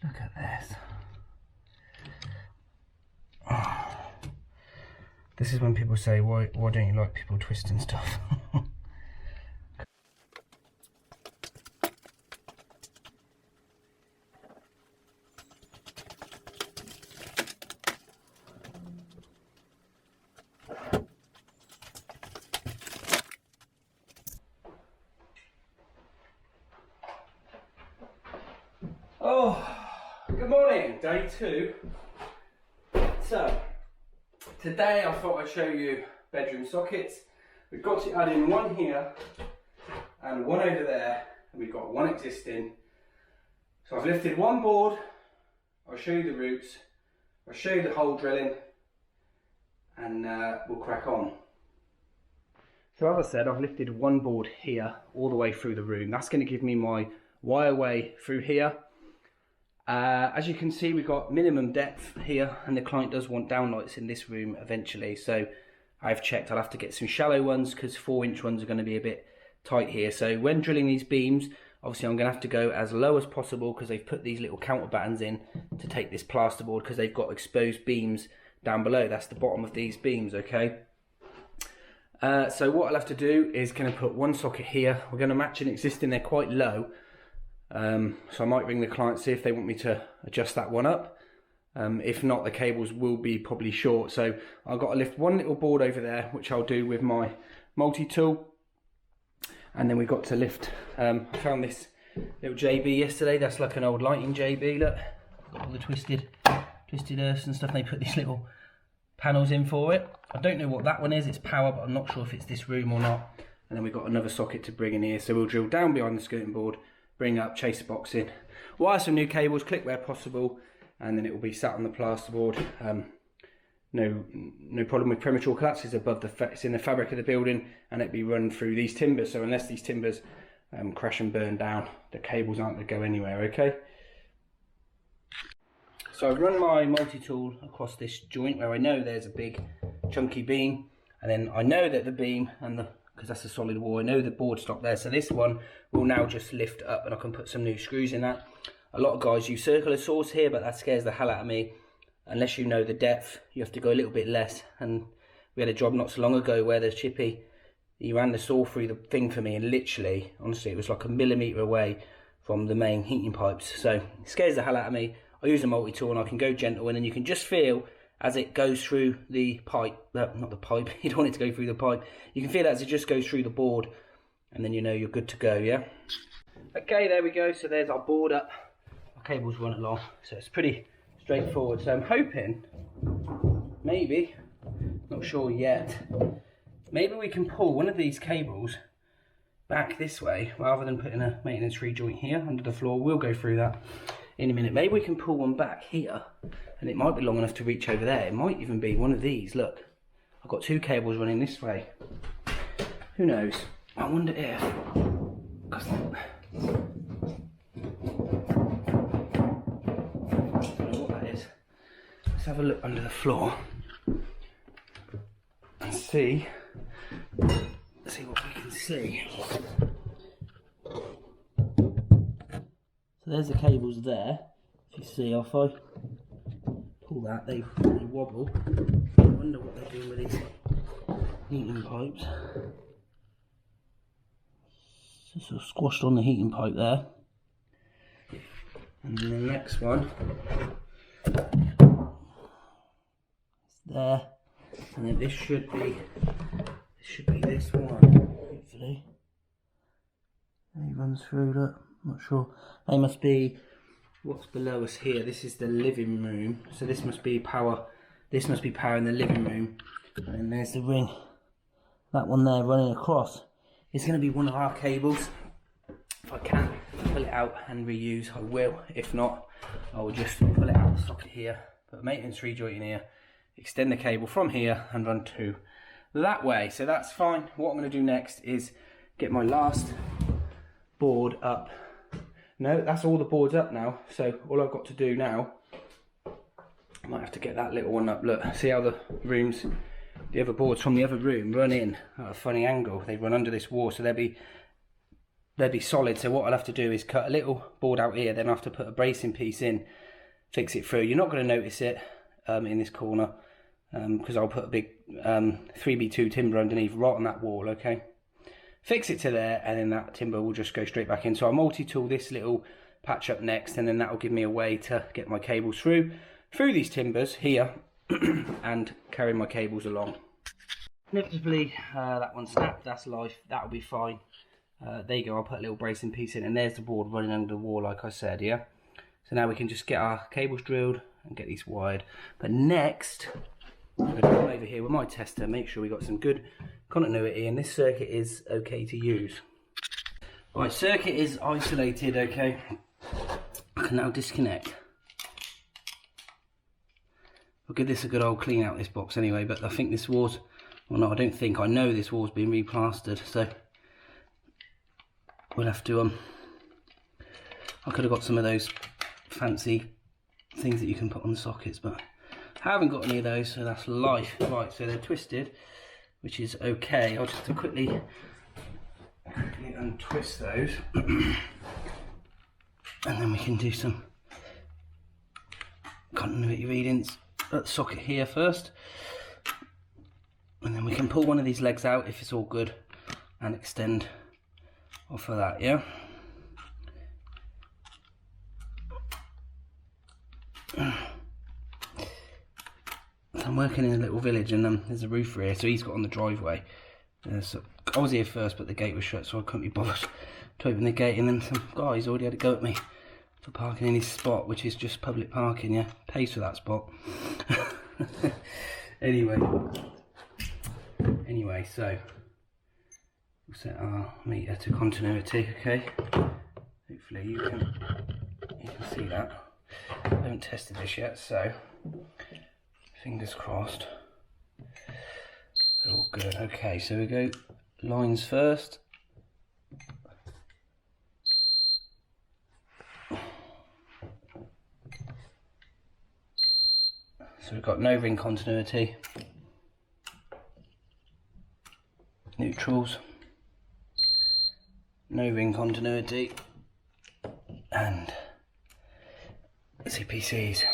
Look at this. Oh. This is when people say, why don't you like people twisting stuff? Oh, good morning, day 2. So, today I thought I'd show you bedroom sockets. We've got to add in one here and one over there, and we've got one existing. So I've lifted one board, I'll show you the roots, I'll show you the hole drilling, and we'll crack on. So as I said, I've lifted one board here all the way through the room. That's going to give me my wireway through here. As you can see, we've got minimum depth here, and the client does want downlights in this room eventually, so I've checked I'll have to get some shallow ones because 4-inch ones are going to be a bit tight here. So when drilling these beams, obviously I'm going to have to go as low as possible because they've put these little counter battens in to take this plasterboard because they've got exposed beams down below. That's the bottom of these beams, okay? So what I'll have to do is going to put one socket here. We're going to match an existing, they're quite low. So I might ring the client, see if they want me to adjust that one up. If not, the cables will be probably short. So I've got to lift one little board over there, which I'll do with my multi-tool. And then we've got to lift, I found this little JB yesterday. That's like an old lighting JB, look. Got all the twisted earths and stuff. They put these little panels in for it. I don't know what that one is, it's power, but I'm not sure if it's this room or not. And then we've got another socket to bring in here. So we'll drill down behind the skirting board, bring up, chaser box in, wire some new cables, click where possible, and then it will be sat on the plasterboard. No problem with premature collapse. It's above it's in the fabric of the building, and it'll be run through these timbers. So unless these timbers crash and burn down, the cables aren't going to go anywhere, okay? So I've run my multi-tool across this joint where I know there's a big chunky beam, and then I know that the beam and because that's a solid wall, I know the board stopped there, so this one will now just lift up and I can put some new screws in that. A lot of guys use circular saws here, but that scares the hell out of me. Unless you know the depth, you have to go a little bit less. And we had a job not so long ago where the chippy, he ran the saw through the thing for me, and literally, honestly, it was like a millimetre away from the main heating pipes. So it scares the hell out of me. I use a multi-tool and I can go gentle, and then you can just feel as it goes through the pipe, not the pipe, you don't want it to go through the pipe. You can feel it as it just goes through the board, and then you know you're good to go, yeah? Okay, there we go, so there's our board up. Our cables run along, so it's pretty straightforward. So I'm hoping, maybe, not sure yet, maybe we can pull one of these cables back this way, rather than putting a maintenance free joint here under the floor. We'll go through that in a minute. Maybe we can pull one back here, and it might be long enough to reach over there. It might even be one of these. Look, I've got 2 cables running this way. Who knows? I wonder if, I don't know what that is. Let's have a look under the floor and see what we can see. So there's the cables there. If you see, if I pull that, they wobble. I wonder what they're doing with these heating pipes. So sort of squashed on the heating pipe there. And then the next one is there. And then this should be this one, hopefully. And he runs through that. I'm not sure. They must be what's below us here. This is the living room, so this must be power. This must be power in the living room, and then there's the ring. That one there running across. It's going to be one of our cables. If I can pull it out and reuse, I will. If not, I will just pull it out of the socket here. Put a maintenance free joint in here. Extend the cable from here and run to that way. So that's fine. What I'm going to do next is get my last board up. No, that's all the boards up now. So all I've got to do now, I might have to get that little one up. Look, see how the rooms, the other boards from the other room run in at a funny angle. They run under this wall, so they'll be they'll be solid. So what I'll have to do is cut a little board out here, then I'll have to put a bracing piece in, fix it through. You're not going to notice it in this corner because I'll put a big 3x2 timber underneath right on that wall, okay? Fix it to there, and then that timber will just go straight back in. So I'll multi-tool this little patch up next, and then that will give me a way to get my cables through these timbers here and carry my cables along. Inevitably that one snapped, that's life, that'll be fine. There you go, I'll put a little bracing piece in, and there's the board running under the wall like I said, yeah? So now we can just get our cables drilled and get these wired. But next, I'm going to come over here with my tester, make sure we got some good continuity, and this circuit is okay to use. Right, circuit is isolated, okay? I can now disconnect. I'll give this a good old clean out, this box anyway, but I think this wall's, well no, I don't think, I know this wall's been replastered, so we'll have to, I could have got some of those fancy things that you can put on the sockets, but I haven't got any of those, so that's life. Right, so they're twisted, which is okay. I'll just quickly untwist those, and then we can do some continuity readings at the socket here first, and then we can pull one of these legs out if it's all good and extend off of that, yeah? I'm working in a little village, and there's a roofer here, so he's got on the driveway. So I was here first, but the gate was shut, so I couldn't be bothered to open the gate, and then some guys already had to go at me for parking in his spot, which is just public parking, yeah? Pays for that spot. Anyway, so we'll set our meter to continuity, okay? Hopefully you can see that. I haven't tested this yet, so fingers crossed. All good. Okay, so we go lines first. So we've got no ring continuity, neutrals, no ring continuity, and CPCs.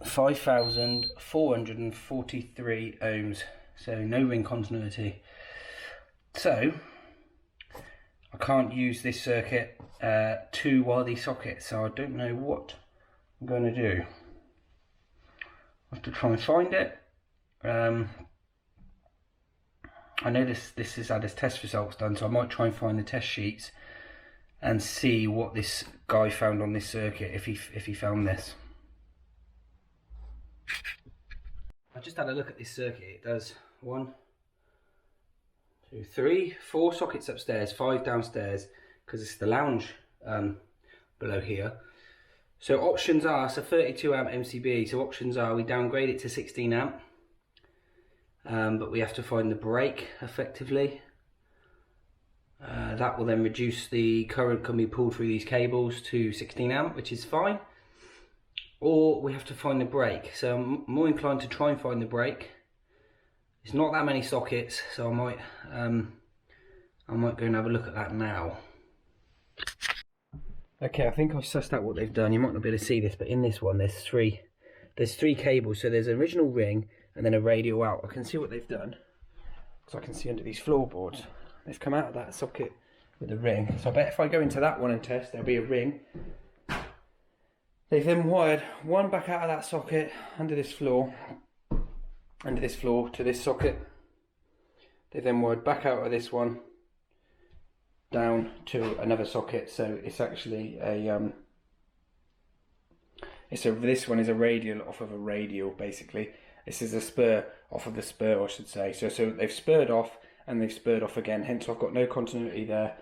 5,443 ohms, so no ring continuity. So I can't use this circuit to wire these sockets, so I don't know what I'm going to do. I have to try and find it. I know this has had its test results done, so I might try and find the test sheets and see what this guy found on this circuit, if he found this. I just had a look at this circuit. It does 1, 2, 3, 4 sockets upstairs, 5 downstairs, because it's the lounge below here. So options are, it's a 32 amp MCB, so options are we downgrade it to 16 amp, but we have to find the break effectively. That will then reduce the current can be pulled through these cables to 16 amp, which is fine. Or we have to find the break. So I'm more inclined to try and find the break. It's not that many sockets, so I might go and have a look at that now. Okay, I think I've sussed out what they've done. You might not be able to see this, but in this one there's three cables. So there's an original ring and then a radial out. I can see what they've done, because I can see under these floorboards. They've come out of that socket with a ring. So I bet if I go into that one and test, there'll be a ring. They've then wired one back out of that socket under this floor to this socket. They've then wired back out of this one down to another socket. So it's actually a this one is a radial off of a radial, basically. This is a spur off of the spur, I should say. So they've spurred off and they've spurred off again, hence I've got no continuity there.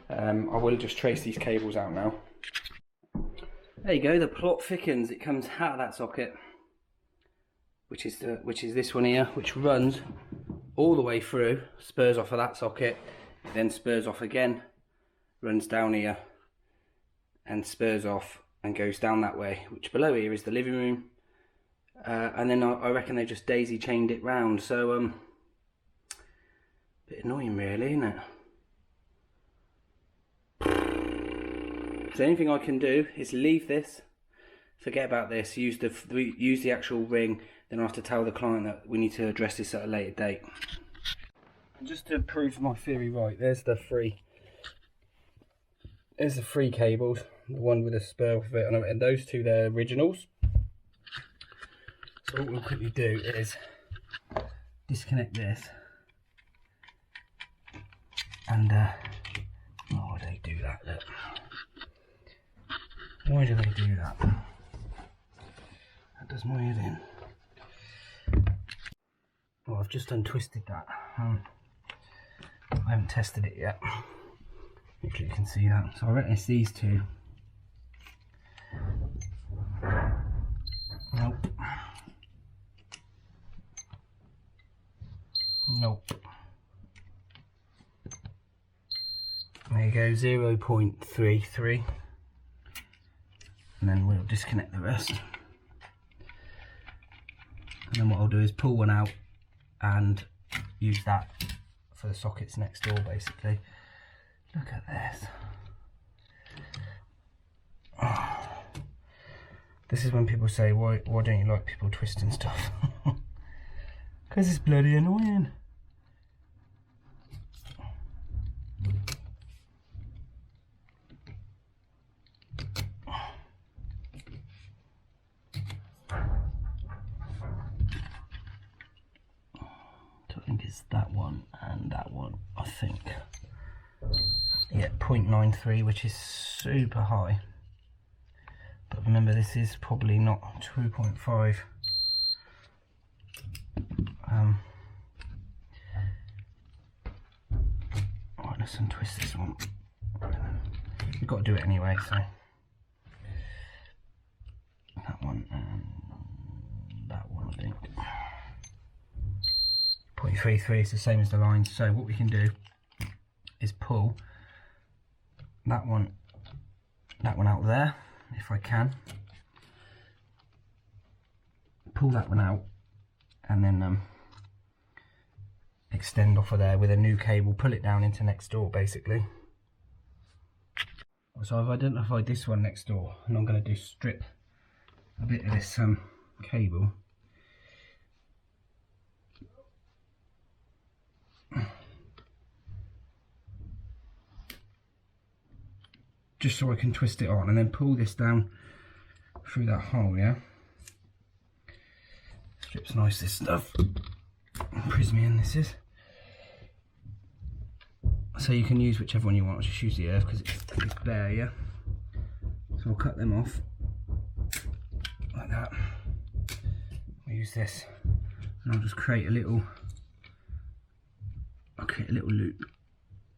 I will just trace these cables out now. There you go, the plot thickens. It comes out of that socket, which is this one here, which runs all the way through, spurs off of that socket, it then spurs off again, runs down here, and spurs off and goes down that way, which below here is the living room. And then I reckon they just daisy chained it round. So bit of annoying really, isn't it? So the only thing I can do is leave this, forget about this, use the actual ring, then I have to tell the client that we need to address this at a later date. And just to prove my theory right, there's the three cables, the one with a spur with it, and those two, they're originals. So what we'll quickly do is disconnect this, and why do they do that? Look. Why do they do that? That does my head in. Well, I've just untwisted that. I haven't tested it yet. Hopefully you can see that. So I reckon it's these two. Nope. Nope. There you go, 0.33. And then we'll disconnect the rest. And then what I'll do is pull one out and use that for the sockets next door, basically. Look at this. Oh. This is when people say, why don't you like people twisting stuff? Because it's bloody annoying. I think it's that one and that one, I think. Yeah, 0.93, which is super high. But remember, this is probably not 2.5. Right, let's untwist this one. We've got to do it anyway, so. That one and that one, I think. 0.33 is the same as the line, so what we can do is pull that one out there, if I can. Pull that one out and then extend off of there with a new cable, pull it down into next door basically. So I've identified this one next door, and I'm going to strip a bit of this cable. Just so I can twist it on, and then pull this down through that hole, yeah? Strips nice, this stuff. Prismian this is. So you can use whichever one you want. I'll just use the earth because it's bare, yeah? So I'll cut them off like that. I'll use this, and I'll just create a little loop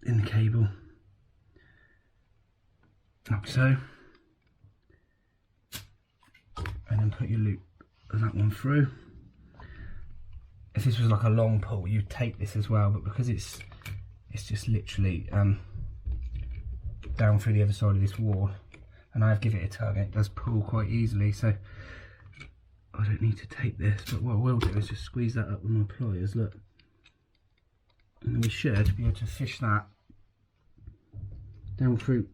in the cable. Like so, and then put your loop of that one through. If this was like a long pull, you'd take this as well, but because it's just literally down through the other side of this wall, and I've given it a tug, and it does pull quite easily, so I don't need to take this. But what I will do is just squeeze that up with my pliers, look, and then we should be able to fish that down through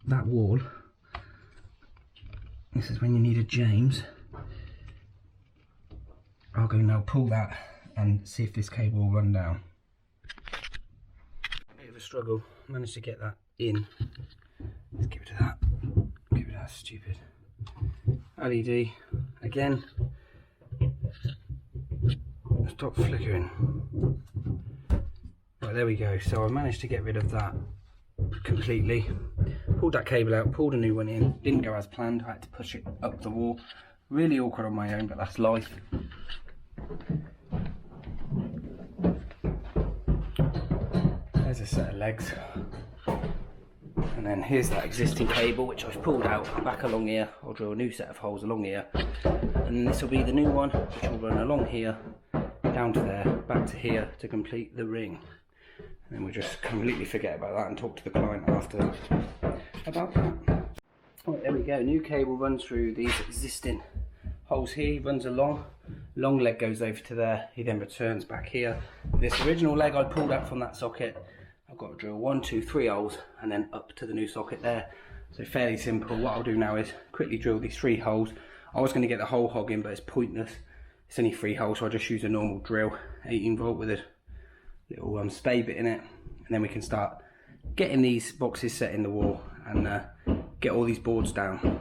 that wall. This is when you need a James. I'll go now, pull that and see if this cable will run down. Bit of a struggle, managed to get that in. Let's get rid of that. Get rid of that stupid LED again. Stop flickering. Right, there we go. So I managed to get rid of that completely. Pulled that cable out, pulled a new one in. Didn't go as planned, I had to push it up the wall. Really awkward on my own, but that's life. There's a set of legs. And then here's that existing cable which I've pulled out back along here. I'll drill a new set of holes along here. And this will be the new one, which will run along here, down to there, back to here to complete the ring. And then we'll just completely forget about that and talk to the client after about that. Right, there we go. New cable runs through these existing holes here, runs along, long leg goes over to there, he then returns back here. This original leg I pulled out from that socket, I've got to drill 1, 2, 3 holes and then up to the new socket there. So fairly simple. What I'll do now is quickly drill these 3 holes. I was going to get the whole hog in, but it's pointless. It's only 3 holes, so I'll just use a normal drill, 18 volt with a little spade bit in it, and then we can start getting these boxes set in the wall and get all these boards down.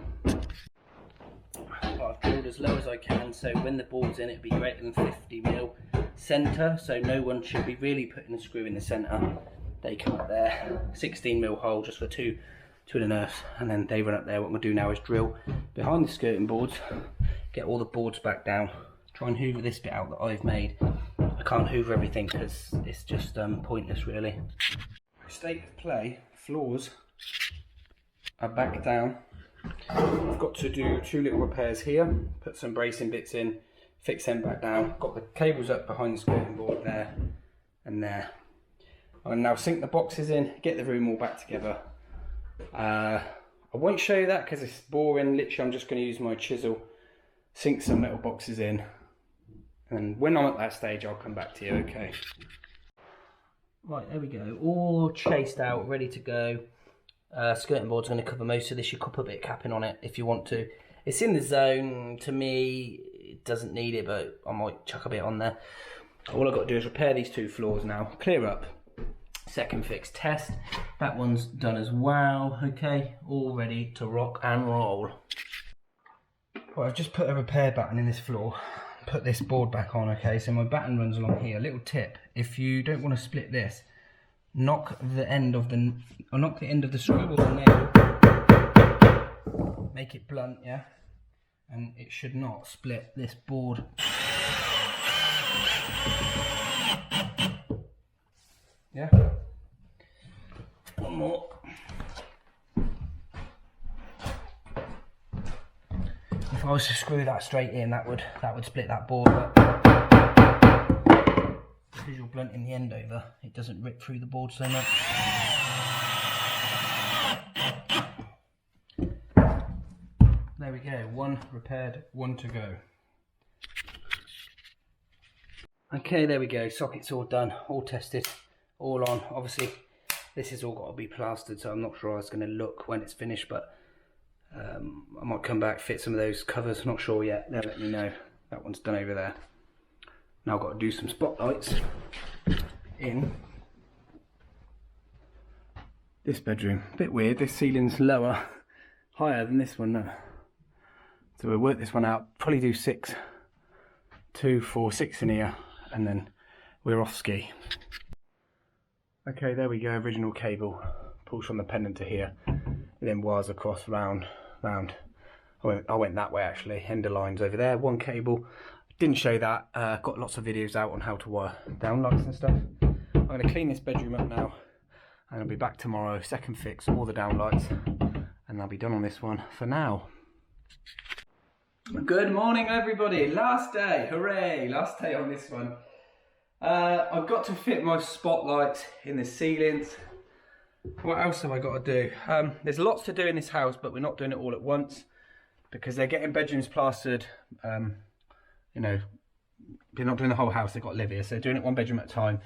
I've drilled as low as I can, so when the board's in, it'll be greater than 50mm centre, so no one should be really putting a screw in the centre. They come up there, 16mm hole just for two of the nerfs, and then they run up there. What I'm going to do now is drill behind the skirting boards, get all the boards back down, try and hoover this bit out that I've made. I can't hoover everything because it's just pointless really. State of play, floors are back down. I've got to do 2 little repairs here, put some bracing bits in, fix them back down. Got the cables up behind the skirting board there and there. I'll now sink the boxes in, get the room all back together. I won't show you that because it's boring. Literally I'm just going to use my chisel, sink some metal boxes in, and when I'm at that stage I'll come back to you, okay? Right, there we go, all chased out, ready to go. Skirting board's going to cover most of this. You could put a bit of capping on it if you want to. It's in the zone. To me, it doesn't need it, but I might chuck a bit on there. All I've got to do is repair these 2 floors now, clear up, second fix test. That one's done as well, okay, all ready to rock and roll. Well, I've just put a repair button in this floor, put this board back on, okay, so my batten runs along here. Little tip, if you don't want to split this, knock the end of the screw or the nail, make it blunt, yeah, and it should not split this board. Yeah, one more. If I was to screw that straight in, that would split that board, but because you're blunting the end over, it doesn't rip through the board so much. There we go, 1 repaired, 1 to go. Okay, there we go, sockets all done, all tested, all on. Obviously this has all got to be plastered, so I'm not sure how it's going to look when it's finished, but I might come back, fit some of those covers, not sure yet. They'll let me know. That one's done over there. Now I've got to do some spotlights in this bedroom. A bit weird, this ceiling's lower, higher than this one now. So we'll work this one out, probably do 6, 2, 4, 6 in here, and then we're off ski. Okay, there we go, original cable. Pulls from the pendant to here, and then wires across, round. I went that way actually, end of lines over there, 1 cable. Didn't show that, got lots of videos out on how to wire downlights and stuff. I'm going to clean this bedroom up now, and I'll be back tomorrow, second fix all the downlights, and I'll be done on this one for now. Good morning everybody, last day, hooray, last day on this one. I've got to fit my spotlights in the ceilings. What else have I got to do? There's lots to do in this house, but we're not doing it all at once because they're getting bedrooms plastered. You know, they're not doing the whole house, they've got to live here, so they're doing it 1 bedroom at a time.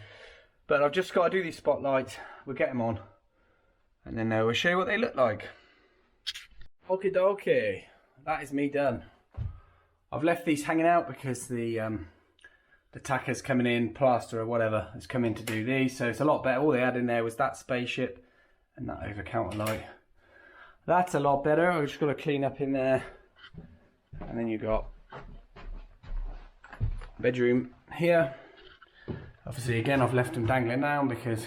But I've just got to do these spotlights, we'll get them on, and then we'll show you what they look like. Okie dokie, that is me done. I've left these hanging out because the tacker's coming in, plaster or whatever, has come in to do these, so it's a lot better. All they had in there was that spaceship and that over counter light. That's a lot better. I've just got to clean up in there, and then you've got bedroom here. Obviously again I've left them dangling down because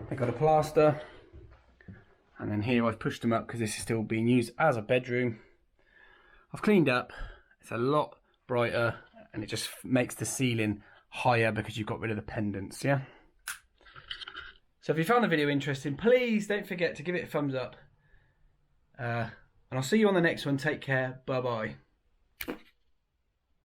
they've got a plaster, and then here I've pushed them up because this is still being used as a bedroom. I've cleaned up, it's a lot brighter, and it just makes the ceiling higher because you've got rid of the pendants, yeah? So if you found the video interesting, please don't forget to give it a thumbs up, and I'll see you on the next one. Take care, bye bye.